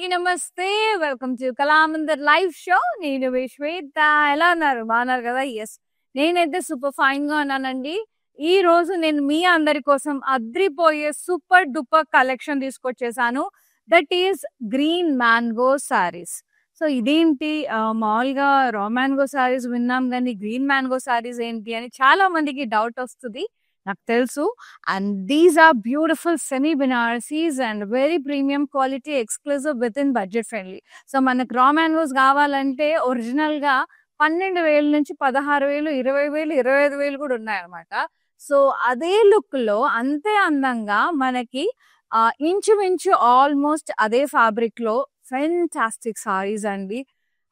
అందరికీ నమస్తే. Welcome to Kalamandir live show. నేను విశ్వేత. ఎలా ఉన్నారు? బాగున్నారు కదా? ఎస్, నేనైతే సూపర్ ఫైన్ గా ఉన్నానండి. ఈ రోజు నేను మీ అందరి కోసం అద్రిపోయే సూపర్ డూపర్ కలెక్షన్ తీసుకొచ్చేసాను. That is green mango saris. So ఇదేంటి, మామూలుగా రా మ్యాంగో సారీస్ విన్నాం కానీ గ్రీన్ మ్యాంగో సారీస్ ఏంటి అని చాలా మందికి డౌట్ వస్తుంది, నాకు తెలుసు. And these are beautiful semi Benarasis and very premium quality, exclusive with in budget friendly. So మనకు రా మ్యాంగోస్ కావాలంటే ఒరిజినల్ గా 12,000 నుంచి 16,000, 20,000, 25,000 కూడా ఉన్నాయన్నమాట. సో అదే లుక్ లో అంతే అందంగా మనకి ఇంచుమించు ఆల్మోస్ట్ అదే ఫ్యాబ్రిక్ లో ఫెంటాస్టిక్ సారీస్ అండి.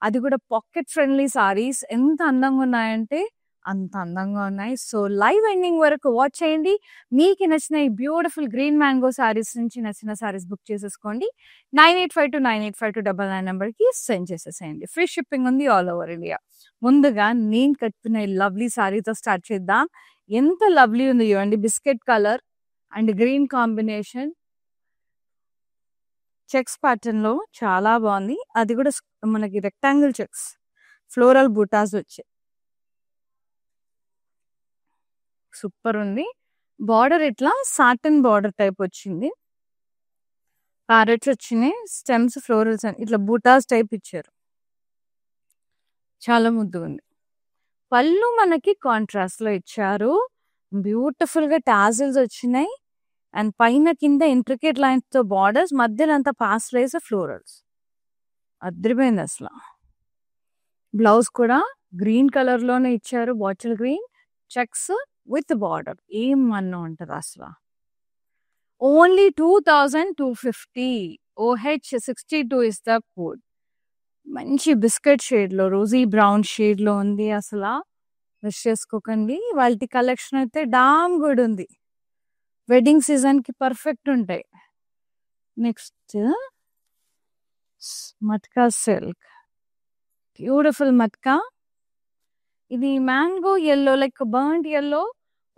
అది కూడా పాకెట్ ఫ్రెండ్లీ సారీస్. ఎంత అందంగా ఉన్నాయంటే అంత అందంగా ఉన్నాయి. సో లైవ్ ఎండింగ్ వరకు వాచ్ చేయండి. మీకు నచ్చిన ఈ బ్యూటిఫుల్ గ్రీన్ మ్యాంగో సారీస్ నుంచి నచ్చిన సారీస్ బుక్ చేసేసుకోండి. 9852985299 నెంబర్కి సెండ్ చేసేసేయండి. ఫ్రీ షిప్పింగ్ ఉంది ఆల్ ఓవర్ ఇండియా. ముందుగా నేను కట్టుకున్న ఈ లవ్లీ సారీతో స్టార్ట్ చేద్దాం. ఎంత లవ్లీ ఉంది చూడండి. Biscuit colour and green combination, checks pattern లో చాలా బాగుంది. అది కూడా మనకి రెక్టాంగిల్ చెక్స్, ఫ్లోరల్ బూటాస్ వచ్చాయి. సూపర్ ఉంది. బార్డర్ ఇట్లా సాటిన్ బార్డర్ టైప్ వచ్చింది. ప్యారెట్స్ వచ్చినాయి, స్టెమ్స్, ఫ్లోరల్స్ అని ఇట్లా బూటాస్ టైప్ ఇచ్చారు. చాలా ముద్దుగా ఉంది. పళ్ళు మనకి కాంట్రాస్ట్ లో ఇచ్చారు. బ్యూటిఫుల్ గా టాజిల్స్ వచ్చినాయి. అండ్ పైన కింద ఇంట్రికేట్ లైన్స్ తో బార్డర్స్, మధ్యలో అంతా పాస్టరైజ్ ఫ్లోరల్స్. అద్రిపోయింది అసలు. బ్లౌజ్ కూడా గ్రీన్ కలర్ లోనే ఇచ్చారు. Bottle green checks with border. ఏమన్నా ఉంటుంది అసలు. Only 2250. OH 62 is the code. మంచి బిస్కెట్ షేడ్ లో, రోజీ బ్రౌన్ షేడ్ లో ఉంది. అసలు మిస్ చేసుకోకండి. వాళ్ళ కలెక్షన్ అయితే డామ్ గుడ్ ఉంది. వెడ్డింగ్ సీజన్ కి పర్ఫెక్ట్ ఉంటాయి. Next matka silk, beautiful matka. ఇది mango yellow, like burnt yellow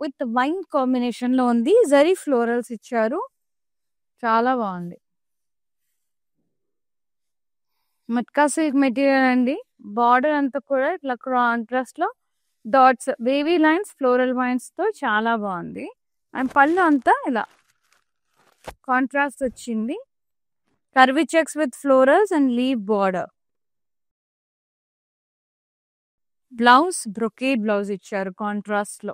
with wine combination లో ఉంది. జరీ ఫ్లోరల్స్ ఇచ్చారు. చాలా బాగుంది. మట్కా సిల్క్ మెటీరియల్ అండి. బార్డర్ అంతా కూడా ఇట్లా కాంట్రాస్ట్ లో dots, baby lines, floral wines తో చాలా బాగుంది. అండ్ పళ్ళు అంతా ఇలా కాంట్రాస్ట్ వచ్చింది. Curvy checks with florals and leave border. Blouse brocade blouse ఇచ్చారు కాంట్రాస్ట్ లో.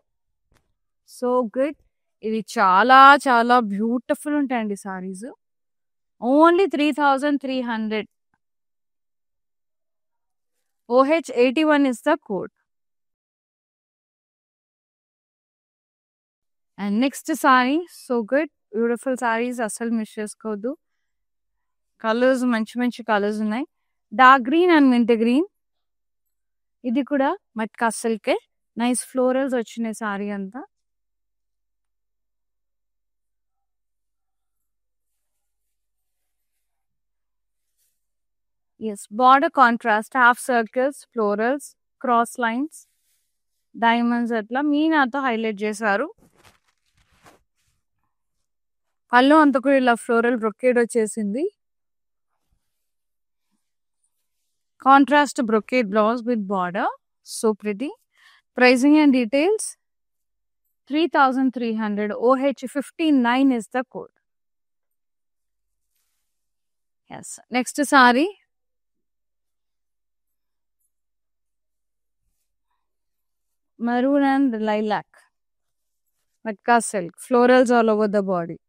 So good. ఇది చాలా చాలా బ్యూటిఫుల్ ఉంటాయండి saris. Only 3300. OH 81 is the code. And next sorry, so good, beautiful saris, అసలు మిస్ చేసుకోవద్దు. కలర్స్ మంచి మంచి కలర్స్ ఉన్నాయి. Dark green and mint green. ఇది కూడా మట్కా సిల్క్. నైస్ ఫ్లోరల్స్ వచ్చినాయి సారీ అంతా. Yes, border contrast, half circles, florals, cross lines, diamonds అట్లా మీనాతో హైలైట్ చేశారు. పళ్ళు అంతా కూడా ఇలా ఫ్లోరల్ బ్రొకేడ్ వచ్చేసింది. Contrast brocade blouse with border. So pretty. Pricing and details 3300. OH 59 is the code. Yes. Next saree. Maroon and lilac. Matka silk. Florals all over the body.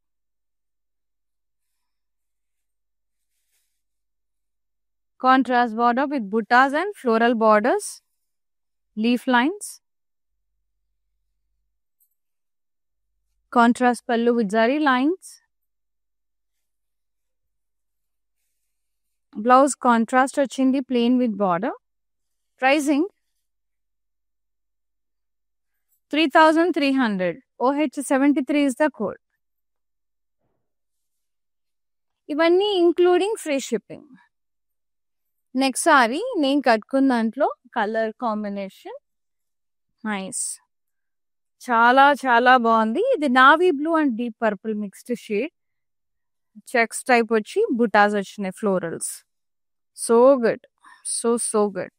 Contrast border with buttas and floral borders. Leaf lines. Contrast pallu with zari lines. Blouse contrast వచ్చింది, plain with border. Pricing 3300. OH 73 is the code. ఇవన్నీ including free shipping. Next sorry నేను కట్టుకున్న దాంట్లో colour combination nice, చాలా చాలా బాగుంది. ఇది navy blue and deep purple mixed shade. Checks type వచ్చి బుటాస్ వచ్చినాయి florals. So good. So good.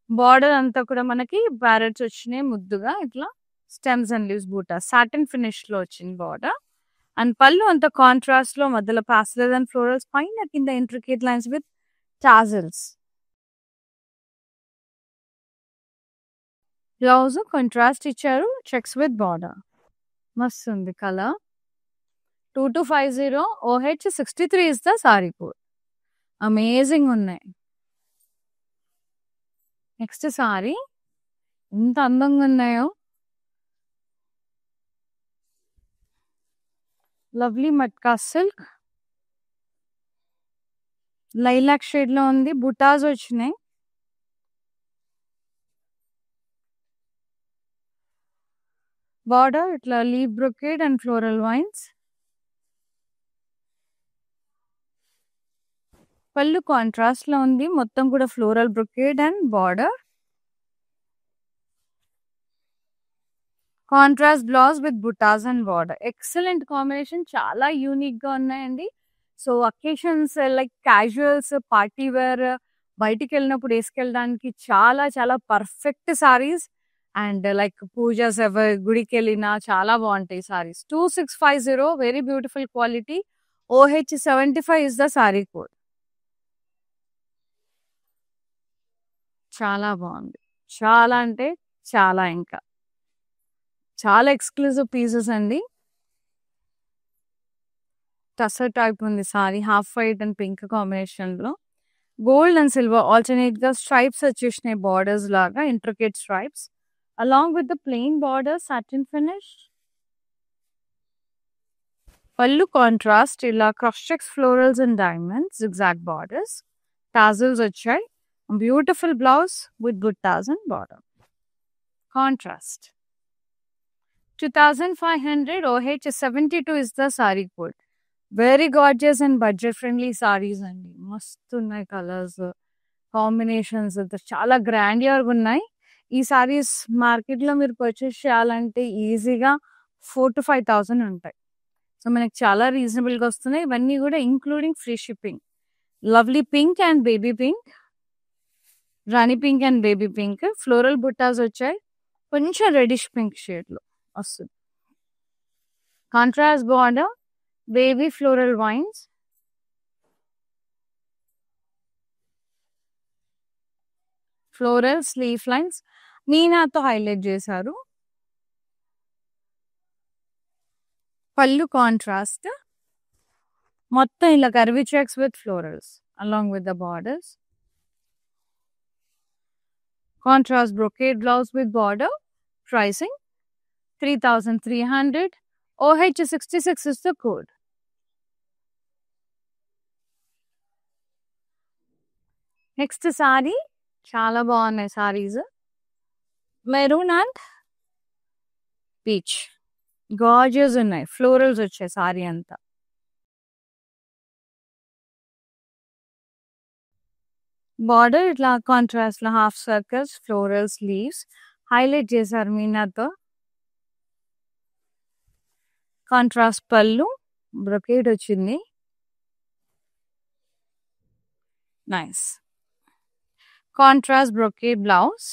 Border అంతా కూడా మనకి ప్యారెట్స్ వచ్చినాయి ముద్దుగా ఇట్లా స్టెమ్స్ అండ్ లీవ్స్ బూటా సాటిన్ ఫినిష్ లో వచ్చింది బార్డర్. అండ్ పళ్ళు అంత కాంట్రాస్ట్ లో మధ్యలో పాస్టెల్ అండ్ ఫ్లోరల్స్ పైన కింద intricate lines with tassels. Blouse contrast ఇచ్చారు చెక్స్ విత్ బార్డర్. మస్తు ఉంది colour. 2250 OH 63 is the sari code. Amazing ఉన్నాయి. నెక్స్ట్ సారీ ఎంత అందంగా ఉన్నాయో. Lovely matka silk lilac shade లో ఉంది. బుటాస్ వచ్చినాయి. బార్డర్ ఇట్లా leaf brocade and floral vines. పళ్ళు కాంట్రాస్ట్ లో ఉంది. మొత్తం కూడా floral brocade and border. Contrast blouse with butas and border. Excellent combination. చాలా యూనిక్ గా ఉన్నాయండి. So occasions like casuals, party wear, బయటికి వెళ్ళినప్పుడు వేసుకెళ్ళడానికి చాలా చాలా perfect saris. And like pujas ever గుడికి వెళ్ళినా చాలా బాగుంటాయి saris. 2650 very beautiful quality. OH 75 is the sari code. చాలా బాగుంది. చాలా అంటే చాలా ఇంకా చాలా ఎక్స్క్లూజివ్ పీసెస్ అండి. టసర్ టైప్ ఉంది sari. Half white and pink combination లో గోల్డ్ అండ్ సిల్వర్ ఆల్టర్నేట్ గా స్ట్రైప్స్ వచ్చేసినాయి బార్డర్స్ లాగా intricate stripes along with the plain border satin finish. Pallu contrast ఇలా cross checks florals and diamonds zigzag borders. Tassels వచ్చాయి. Beautiful blouse with buttas and border. Contrast. 2500 OH 72 is the saree code. Very gorgeous and budget friendly sarees అండి. మస్తు ఉన్నాయి colours combinations. చాలా grandeur ఉన్నాయి ఈ saris. Market లో మీరు పర్చేస్ చేయాలంటే ఈజీగా 4,000 to 5,000 ఉంటాయి. సో మనకి చాలా రీజనబుల్ గా వస్తున్నాయి. ఇవన్నీ కూడా including free shipping. Lovely pink and baby pink, rani pink and baby pink. Floral buttas వచ్చాయి. కొంచెం రెడిష్ పింక్ షేడ్ లో వస్తుంది. Contrast border, baby floral vines, floral sleeve lines మీనాతో హైలైట్ చేశారు. పళ్ళు కాంట్రాస్ట్. మొత్తం ఇలా curvy checks with florals along with the borders. Contrast brocade blouse with border. Pricing 3,300. OH 66 is the code. Next sari చాలా బాగున్నాయి saris. Maroon and peach gorgeous ఉన్నాయి. Florals వచ్చాయి sorry అంతా. Border ఇట్లా కాంట్రాస్ట్ లో half circles florals leaves highlight చేశారు మీనాతో. Contrast పళ్ళు బ్రొకేడ్ వచ్చింది. Nice. Contrast brocade blouse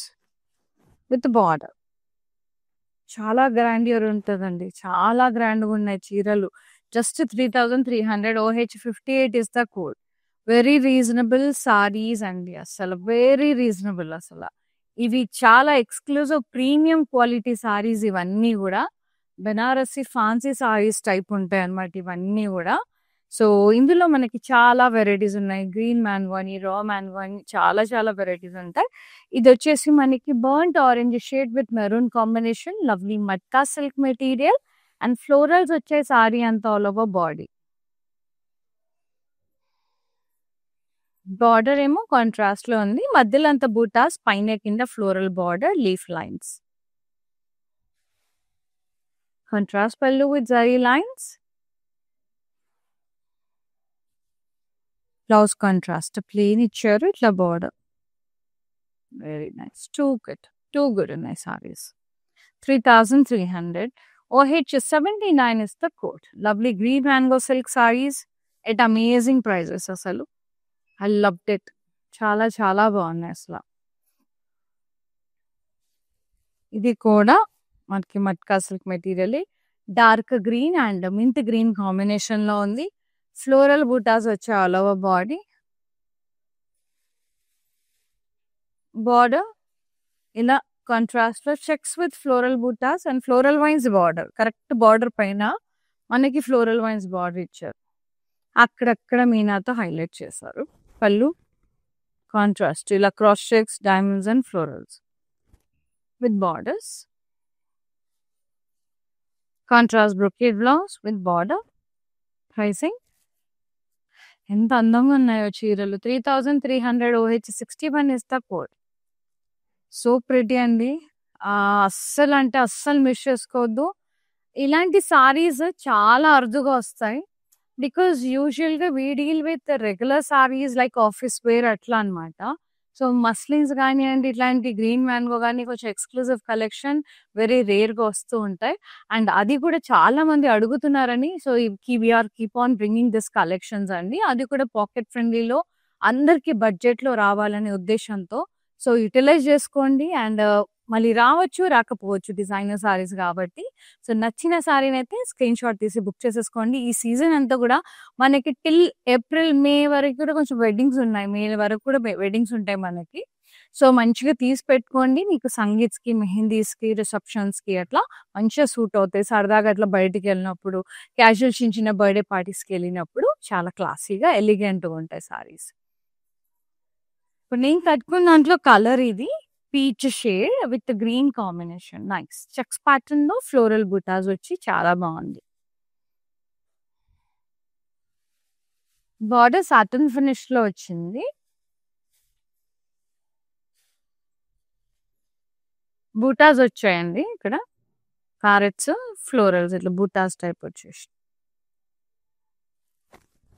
with border. చాలా గ్రాండియర్ ఉంటుందండి. చాలా గ్రాండ్గా ఉన్నాయి చీరలు. Just 3,300. OH 58 is the code. Very reasonable saris అండి. అసలు వెరీ రీజనబుల్. అసలు ఇవి చాలా ఎక్స్క్లూజివ్ ప్రీమియం క్వాలిటీ సారీస్. ఇవన్నీ కూడా బెనారసి ఫ్యాన్సీ సారీస్ టైప్ ఉంటాయి అన్నమాట ఇవన్నీ కూడా. సో ఇందులో మనకి చాలా వెరైటీస్ ఉన్నాయి. గ్రీన్ మ్యాంగోని, రా మ్యాంగోని చాలా చాలా వెరైటీస్ ఉంటాయి. ఇది వచ్చేసి మనకి burnt orange shade with maroon combination. Lovely matka silk material and florals వచ్చే సారీ అంతా ఆల్ ఓవర్ బాడీ. బార్డర్ ఏమో కాంట్రాస్ట్ లో ఉంది. మధ్యలో అంత బూటాస్, పైన కింద floral border, leaf lines. Contrast pallu with zari lines. Blouse contrast plain ఇచ్చారు. ఇట్లా border. Very nice. Too good ఉన్నాయి sarees. 3,300. OH 79 is the code. Lovely green mango silk sarees. At amazing prices అసలు. I loved it. చాలా చాలా బాగున్నాయి అసలు. ఇది కూడా మనకి matka silk material, dark green and mint green combination లో ఉంది. ఫ్లోరల్ బూటాస్ వచ్చే ఆల్ ఓవర్ బాడీ. బార్డర్ ఇలా కాంట్రాస్ట్ లో checks with floral butas and floral vines border. Correct border పైన మనకి ఫ్లోరల్ వైన్స్ బార్డర్ ఇచ్చారు. అక్కడక్కడ మీనాతో హైలైట్ చేశారు. పళ్ళు కాంట్రాస్ట్ ఇలా cross checks, diamonds and florals with borders. Contrast brocade blouse with border. Pricing ఎంత అందంగా ఉన్నాయో చీరలు. 3300 OH 61 is the code. So pretty అండి. అస్సలు అంటే అస్సలు మిస్ చేసుకోవద్దు. ఇలాంటి సారీస్ చాలా అరుదుగా వస్తాయి. బికాజ్ యూజువల్గా we deal with regular saris like office wear అట్లా అనమాట. సో మస్లిన్స్ కానివ్వండి, ఇట్లాంటి గ్రీన్ మ్యాంగో కానీ కొంచెం ఎక్స్క్లూజివ్ కలెక్షన్ వెరీ రేర్గా వస్తూ ఉంటాయి. అండ్ అది కూడా చాలా మంది అడుగుతున్నారని so we are keep on bringing this collections అండి. అది కూడా పాకెట్ ఫ్రెండ్లీలో అందరికి బడ్జెట్లో రావాలనే ఉద్దేశంతో. సో యూటిలైజ్ చేసుకోండి. అండ్ మళ్ళీ రావచ్చు, రాకపోవచ్చు డిజైనర్ సారీస్ కాబట్టి. సో నచ్చిన సారీని అయితే స్క్రీన్ షాట్ తీసి బుక్ చేసేసుకోండి. ఈ సీజన్ అంతా కూడా మనకి టిల్ ఏప్రిల్, మే వరకు కూడా కొంచెం వెడ్డింగ్స్ ఉన్నాయి. మే వరకు కూడా వెడ్డింగ్స్ ఉంటాయి మనకి. సో మంచిగా తీసి పెట్టుకోండి. మీకు సంగీత్స్కి, మెహందీస్కి, రిసెప్షన్స్కి అట్లా మంచిగా సూట్ అవుతాయి. సరదాగా అట్లా బయటికి వెళ్ళినప్పుడు, క్యాజువల్ చిన్న చిన్న బర్త్డే పార్టీస్కి వెళ్ళినప్పుడు చాలా క్లాసీగా ఎలిగెంట్గా ఉంటాయి సారీస్. ఇప్పుడు నేను కట్టుకున్న దాంట్లో కలర్ ఇది peach shade with green combination. Nice checks pattern లో ఫ్లోరల్ బుటాస్ వచ్చి చాలా బాగుంది. బార్డర్ సాటన్ ఫినిష్ లో వచ్చింది. బూటాస్ వచ్చాయండి ఇక్కడ. ప్యారెట్స్, ఫ్లోరల్స్ ఇట్లా బూటాస్ టైప్ వచ్చేసి.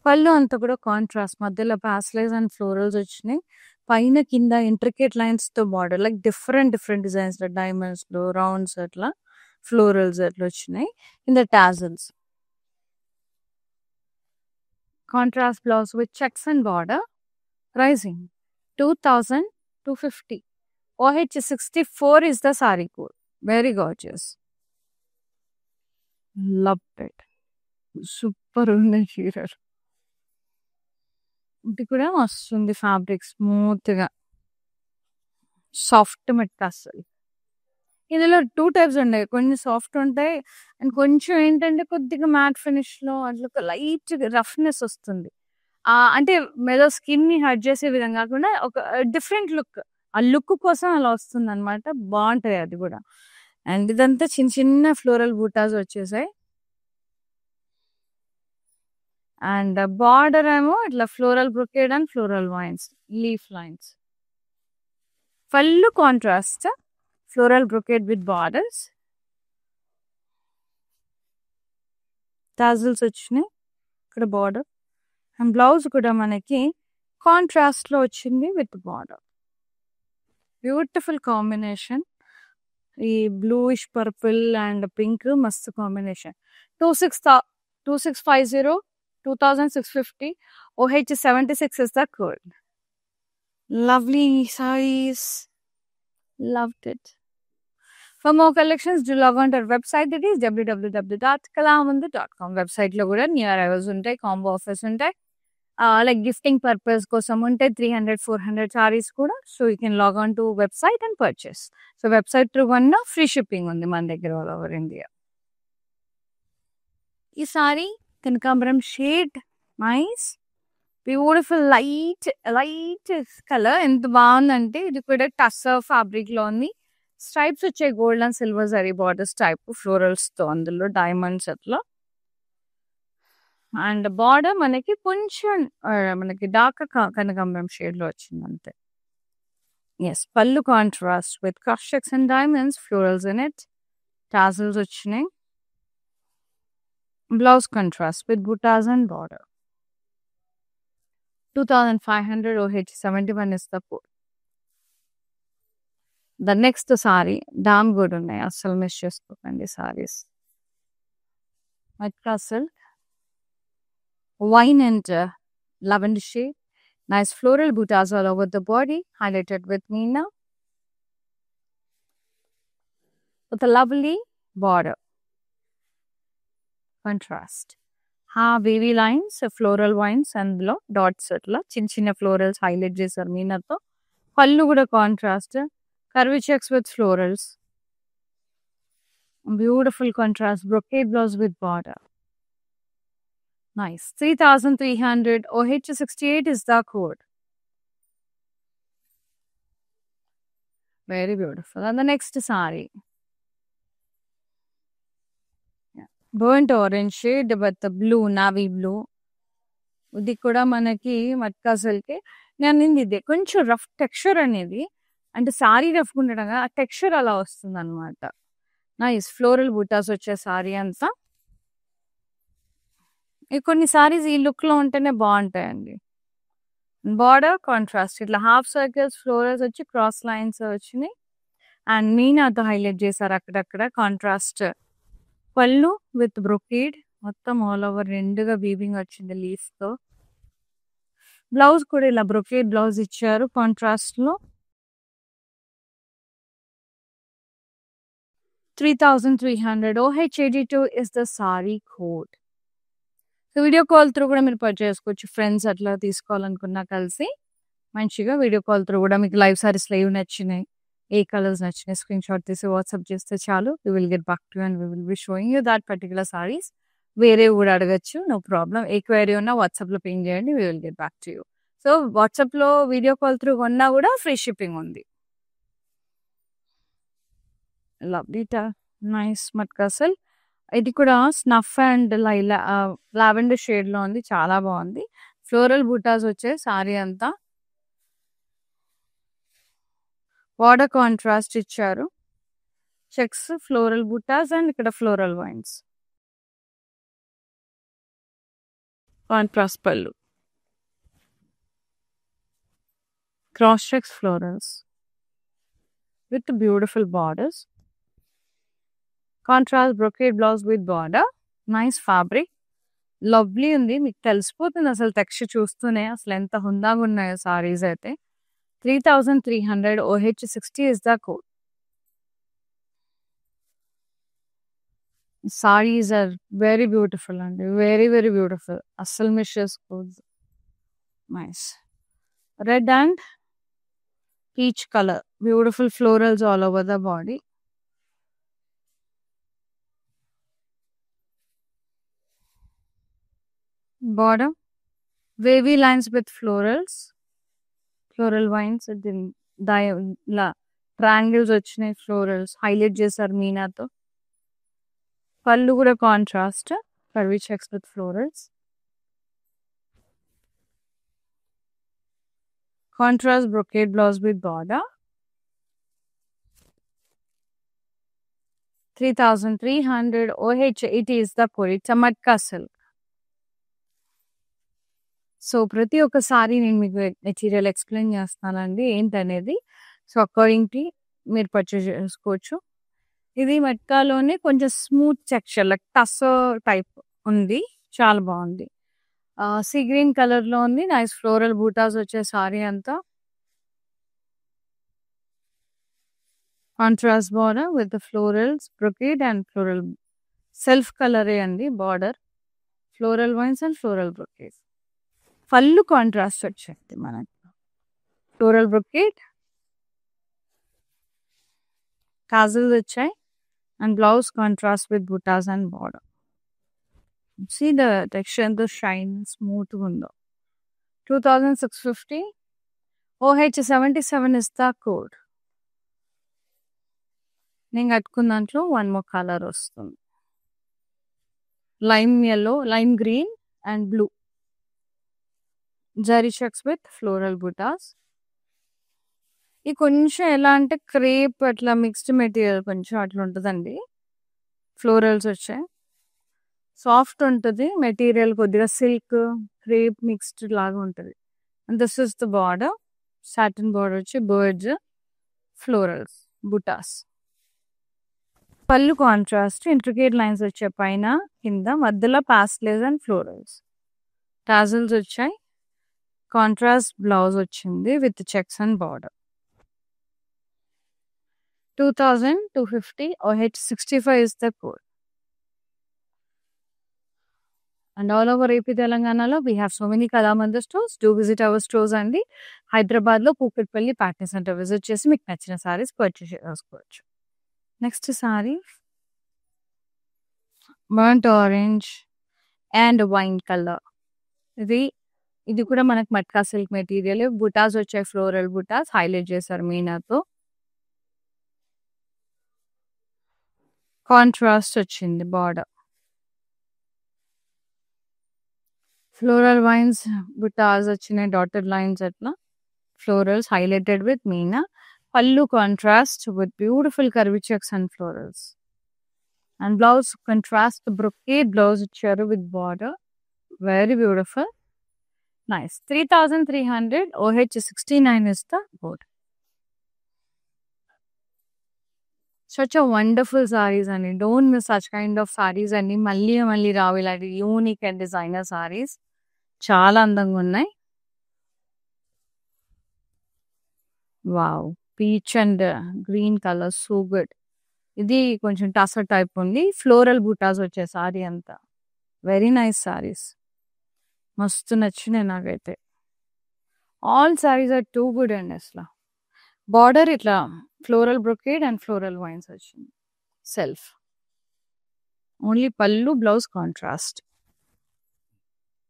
పళ్ళు అంతా కూడా కాంట్రాస్ట్, మధ్యలో ప్యాస్లైజ్ అండ్ ఫ్లోరల్స్ వచ్చినాయి. పైన కింద ఇంట్రికేట్ లైన్స్ తో బార్డర్ లైక్ డిఫరెంట్ డిజైన్స్ లో డైమండ్స్ లో రౌండ్స్ అట్లా ఫ్లోరల్స్ అట్లా వచ్చినాయి. In the tassels contrast blouse with checks and border. Pricing 2250. OH 64 is the saree code. Very gorgeous. Loved it. Super ఉంది చీర. ఇది కూడా వస్తుంది ఫ్యాబ్రిక్ స్మూత్ గా, సాఫ్ట్ మెట్ అసలు. ఇందులో 2 టైప్స్ ఉంటాయి. కొన్ని సాఫ్ట్ ఉంటాయి అండ్ కొంచెం ఏంటంటే కొద్దిగా మ్యాట్ ఫినిష్ లో అట్లా లైట్ రఫ్నెస్ వస్తుంది. అంటే ఏదో స్కిన్ ని హర్ట్ చేసే విధంగా కాకుండా ఒక డిఫరెంట్ లుక్, ఆ లుక్ కోసం అలా వస్తుంది అనమాట. బాగుంటది అది కూడా. అండ్ ఇదంతా చిన్న చిన్న ఫ్లోరల్ బూటాస్ వచ్చేసాయి. అండ్ బార్డర్ ఏమో ఇట్లా floral brocade and floral vines, leaf lines. Pallu contrast floral brocade with borders. Tassels వచ్చినాయి ఇక్కడ బార్డర్. అండ్ బ్లౌజ్ కూడా మనకి కాంట్రాస్ట్ లో వచ్చింది విత్ బార్డర్. Beautiful combination. ఈ బ్లూయిష్ పర్పుల్ అండ్ పింక్ మస్తు combination. 2650, 2650. OH 76 is the code. Lovely sarees. Loved it. For more collections, do log on to our website. That is www.kalamandir.com. Website లో కూడా నియర్ అవర్స్ ఉంటాయి, combo offers ఉంటాయి. Like gifting purpose కోసం ఉంటాయి 300-400 సారీస్ కూడా. So you can log on to website and purchase. So website through one free shipping ఉంది మన దగ్గర ఆల్ ఓవర్ ఇండియా. ఈ సారీ కనకాంబరం shade, nice beautiful light colour. ఎంత బాగుందంటే ఇది కూడా టస్సర్ ఫ్యాబ్రిక్ లో ఉంది. స్ట్రైప్స్ వచ్చాయి, gold and silver zari borders type florals తో, అందులో డైమండ్స్ అట్లా. అండ్ బార్డర్ మనకి కొంచెం మనకి డార్క్ కనకాంబరం షేడ్ లో వచ్చింది అంతే. Yes, pallu contrast with cross checks and diamonds, florals in it. Tassels వచ్చినాయి. Blouse contrast with butas and border. 2500. OH 71 is the code. The next saree damn good ఉన్నాయి, అస్సలు మిస్ చేసుకోకండి saris. Matka silk wine and lavender shade. Nice floral buttas all over the body, highlighted with Meena with a lovely border. Contrast. Wavy lines floral wines అందులో dots అట్లా చిన్న చిన్న florals highlight చేశారు మీనాతో. పళ్ళు కూడా contrast, curvy checks with florals, beautiful contrast, brocade blouse with border. Nice. 3,300 OH68 is the code. Very beautiful. And the next saree. Burnt orange shade with the blue, navy blue. ఇది కూడా మనకి matka silk. నేను ఇది కొంచెం rough texture అనేది, అంటే sorry rough ఉండడం ఆ టెక్స్చర్ అలా వస్తుంది అనమాట. నైస్ ఫ్లోరల్ బూటాస్ వచ్చే సారీ అంతా. కొన్ని సారీస్ ఈ లుక్ లో ఉంటేనే బాగుంటాయండి. బార్డర్ కాంట్రాస్ట్ ఇట్లా హాఫ్ సర్కిల్స్ ఫ్లోరల్స్ వచ్చి క్రాస్ లైన్స్ వచ్చినాయి. అండ్ మీనాతో హైలైట్ చేశారు అక్కడక్కడ కాంట్రాస్ట్. పళ్ళు విత్ బ్రొకేడ్ మొత్తం ఆల్ ఓవర్ రెండుగా వీవింగ్ వచ్చింది లీఫ్ తో. బ్లౌజ్ కూడా ఇలా బ్రొకేడ్ బ్లౌజ్ ఇచ్చారు కాంట్రాస్ట్ లో. 3,300 OH82 is the saree code. So video call through కూడా మీరు పర్చేస్ చేసుకోవచ్చు. ఫ్రెండ్స్ అట్లా తీసుకోవాలనుకున్నా కలిసి మంచిగా వీడియో కాల్ త్రూ కూడా మీకు లైవ్ సారీస్ ఏవి నచ్చినాయి, ఏ కలర్స్ నచ్చినాయి స్క్రీన్ షాట్ తీసి వాట్సాప్ చేస్తే చాలు. We will get back to and we will be showing you that particular saris. వేరే కూడా అడగచ్చు, నో ప్రాబ్లం. ఏ క్వైరీ ఉన్నా వాట్సాప్లో పింగ్ చేయండి, we will get back to you. So వాట్సాప్లో వీడియో కాల్ త్రూ కొన్నా కూడా ఫ్రీ షిప్పింగ్ ఉంది. లవ్లీ నైస్ మట్కాసల్. ఇది కూడా స్నఫ్ అండ్ లావెండర్ షేడ్ లో ఉంది, చాలా బాగుంది. ఫ్లోరల్ బూటాస్ వచ్చే సారీ అంతా. బార్డర్ కాంట్రాస్ట్ ఇచ్చారు, చెక్స్ ఫ్లోరల్ బూటాస్ అండ్ ఇక్కడ ఫ్లోరల్ వైన్స్. కాంట్రాస్ట్ పళ్ళు, cross checks florals with beautiful borders. Contrast brocade blouse with border. Nice fabric, lovely ఉంది. మీకు తెలిసిపోతుంది అసలు టెక్స్చర్ చూస్తూనే అసలు ఎంత హుందాగా ఉన్నాయో సారీస్ అయితే. 3,300 OH60 is the code. Sarees are very beautiful and very very beautiful. అస్సలు మిస్ చేసుకోవద్దు. Nice red and peach colour, beautiful florals all over the body. Border wavy lines with florals, floral vines. Triangles వచ్చినాయి, florals highlight చేశారు మీనాతో. పళ్ళు కూడా contrast, curvy checks with florals. Contrast brocade blouse with border. 3,300 OH80 is the code. It's a matka silk. So ప్రతి ఒక్కసారి నేను మీకు material explain చేస్తానండి ఏంటనేది. సో అకార్డింగ్ టు మీరు పర్చేస్ చేసుకోవచ్చు. ఇది మట్కాలోనే కొంచెం smooth texture like tussar type ఉంది, చాలా బాగుంది. సీ గ్రీన్ కలర్ లో ఉంది. నైస్ ఫ్లోరల్ బూటాస్ వచ్చే సారీ అంతా. Contrast border with florals brocade and floral self కలరే అండి border. Floral vines and floral brocade. Pallu contrast వచ్చేది మనకి, ఫ్లోరల్ బ్రొకేడ్, కాజల్స్ వచ్చాయి and blouse contrast with butas and border. See the texture ఎంత షైన్ స్మూత్ ఉందో. 2,650 OH77 is the code. నేను కట్టుకున్న దాంట్లో వన్ మోర్ కలర్ వస్తుంది, lime yellow, lime green and blue. Zari checks with floral butas. ఈ కొంచెం ఎలా అంటే క్రేప్ అట్లా మిక్స్డ్ మెటీరియల్ కొంచెం అట్లా ఉంటుందండి. ఫ్లోరల్స్ వచ్చాయి, సాఫ్ట్ ఉంటుంది మెటీరియల్, కొద్దిగా సిల్క్ క్రేప్ మిక్స్డ్ లాగా ఉంటుంది. And this is the border, satin border వచ్చి బర్డ్స్ ఫ్లోరల్స్ బుటాస్. పళ్ళు కాంట్రాస్ట్, ఇంట్రికేట్ లైన్స్ వచ్చే పైన కింద, మధ్యలో పాస్టెల్స్ అండ్ ఫ్లోరల్స్. టాజిల్స్ వచ్చాయి. కాంట్రాస్ట్ బ్లౌజ్ వచ్చింది with checks and border. 2250 OH 65 is the code. And all over AP Telanganalo, we have so many Kalamandir stores. Do visit our stores అండి. హైదరాబాద్లో Kukatpally pattern centre visit చేసి మీకు నచ్చిన saris purchase చేసుకోవచ్చు. Next sorry బర్nt orange and wine colour. ఇది కూడా మనకు matka silk material. బుటాస్ వచ్చాయి, ఫ్లోరల్ బుటాస్ హైలైట్ చేశారు మీనాతో. కాంట్రాస్ట్ వచ్చింది బార్డర్. ఫ్లోరల్ వైన్స్ బుటాస్ వచ్చినాయి, డాటెడ్ లైన్స్ అట్లా. Florals highlighted with meena. Pallu contrast with beautiful curvy checks and florals. And blouse contrast brocade blouse ఇచ్చారు with border. Very beautiful, nice. 3300 OH 69 is the code. Such a wonderful sarees and don't miss such kind of sarees and మళ్ళీ రావు ఇలాంటి unique and designer saris. చాలా అందంగా ఉన్నాయి. Wow, peach and green colour so good. ఇది కొంచెం tussar type ఉంది. Floral butas వచ్చే sorry అంతా. వెరీ నైస్ సారీస్, మస్తు నచ్చినాయి నాకైతే. All saris are too good అండి. అసలు బార్డర్ ఇట్లా floral brocade and floral vines వచ్చింది. సెల్ఫ్ ఓన్లీ పళ్ళు, బ్లౌజ్ కాంట్రాస్ట్.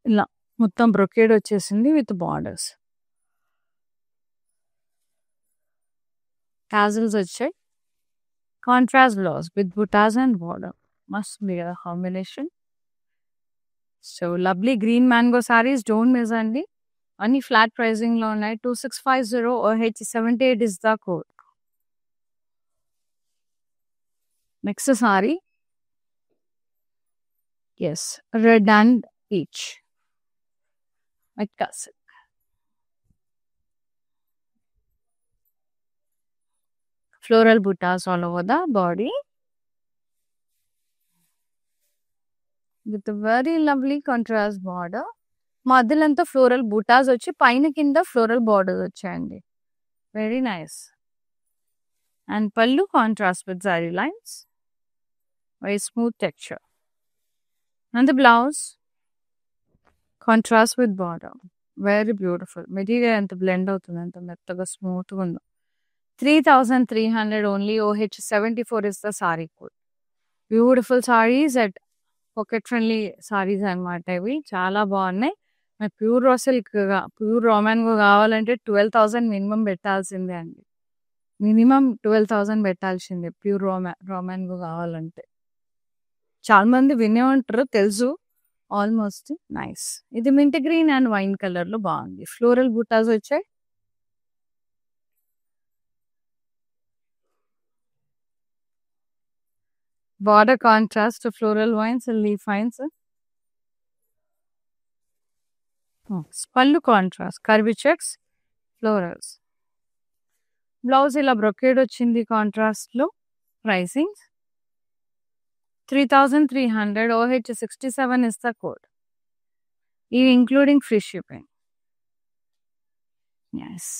ఇలా మొత్తం బ్రొకేడ్ వచ్చేసింది విత్ బార్డర్స్. టాజిల్స్ వచ్చాయి. Contrast blouse with butas and border. మస్త్ ఉంది కదా combination. So lovely green mango saris don't miss అండి. అన్ని ఫ్లాట్ ప్రైజింగ్ లో ఉన్నాయి. 2650 OH 78 is the code. Next saree is red and peach matka silk. Floral butas all over the body with very lovely contrast border. మధ్యలంతా floral butas వచ్చి పైన కింద ఫ్లోరల్ బార్డర్స్ వచ్చాయండి. Very nice. And pallu contrast with zari lines, very smooth texture. And the blouse contrast with border. Very beautiful. Material ఎంత blend అవుతుంది, ఎంత మెత్తగా స్మూత్గా ఉందో. 3300 only. OH 74 is the saree code. Beautiful sarees at pocket friendly saris అనమాట. ఇవి చాలా బాగున్నాయి. ప్యూర్ రా సిల్క్గా, ప్యూర్ రోమాన్గా కావాలంటే 12,000 మినిమం పెట్టాల్సిందే అండి. మినిమం 12,000 పెట్టాల్సిందే ప్యూర్ రోమాన్గా కావాలంటే. చాలా మంది వినే ఉంటారు, తెలుసు ఆల్మోస్ట్. నైస్. ఇది mint green and wine colour లో బాగుంది. ఫ్లోరల్ బుటాస్ వచ్చాయి. Border contrast floral vines and leaf vines. పళ్ళు contrast curvy checks, florals. Blouse ఇలా బ్రొకేడ్ వచ్చింది కాంట్రాస్ట్ లో. Pricing 3300 OH 67 is the code. ఇవి including free shipping. Yes.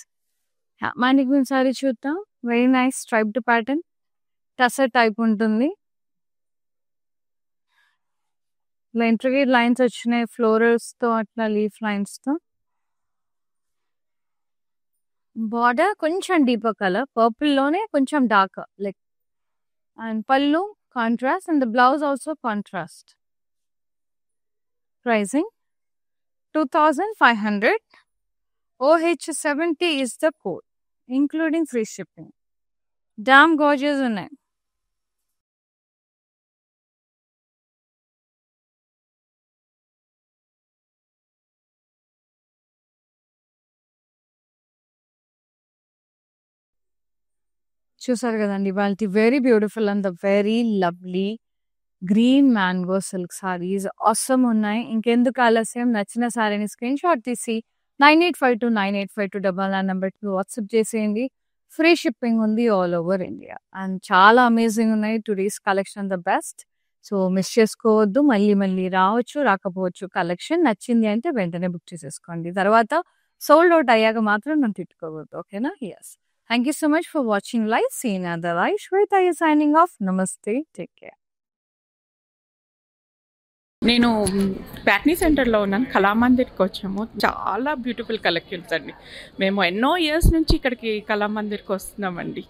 Mannequin saree చూద్దాం. Very nice striped pattern, tussar type ఉంటుంది. ఇలా ఇంట్రికేట్ లైన్స్ వచ్చినాయి florals తో, అట్లా లీఫ్ లైన్స్ తో. బార్డర్ కొంచెం డీపర్ కలర్, పర్పుల్ లోనే కొంచెం dark like. And pallu contrast and the blouse also contrast. Pricing 2500 OH 70 is the code, including free shipping. Damn gorgeous ఉన్నాయి. చూసారు కదండి వాళ్ళకి very beautiful and the very lovely green mango silk saris awesome ఉన్నాయి. ఇంకెందుకు ఆలస్యం, నచ్చిన సారీని స్క్రీన్ షాట్ తీసి 9852985299 నెంబర్కి వాట్సాప్ చేసేయండి. ఫ్రీ షిప్పింగ్ ఉంది ఆల్ ఓవర్ ఇండియా. అండ్ చాలా అమేజింగ్ ఉన్నాయి today's collection, the best. So miss చేసుకోవద్దు. మళ్ళీ మళ్ళీ రావచ్చు, రాకపోవచ్చు. కలెక్షన్ నచ్చింది అంటే వెంటనే బుక్ చేసేసుకోండి. తర్వాత సోల్డ్ ఔట్ అయ్యాక మాత్రం నన్ను తిట్టుకోవద్దు. ఓకేనా? Yes. Thank you so much for watching live. See you in another live. Shweta is signing off. Namaste. Take care. నేను ప్యాట్నీ సెంటర్లో ఉన్నాను. కళామందిర్కి వచ్చాము. చాలా బ్యూటిఫుల్ కలెక్షన్స్ అండి. మేము ఎన్నో ఇయర్స్ నుంచి ఇక్కడికి కళామందిర్కి వస్తున్నామండి.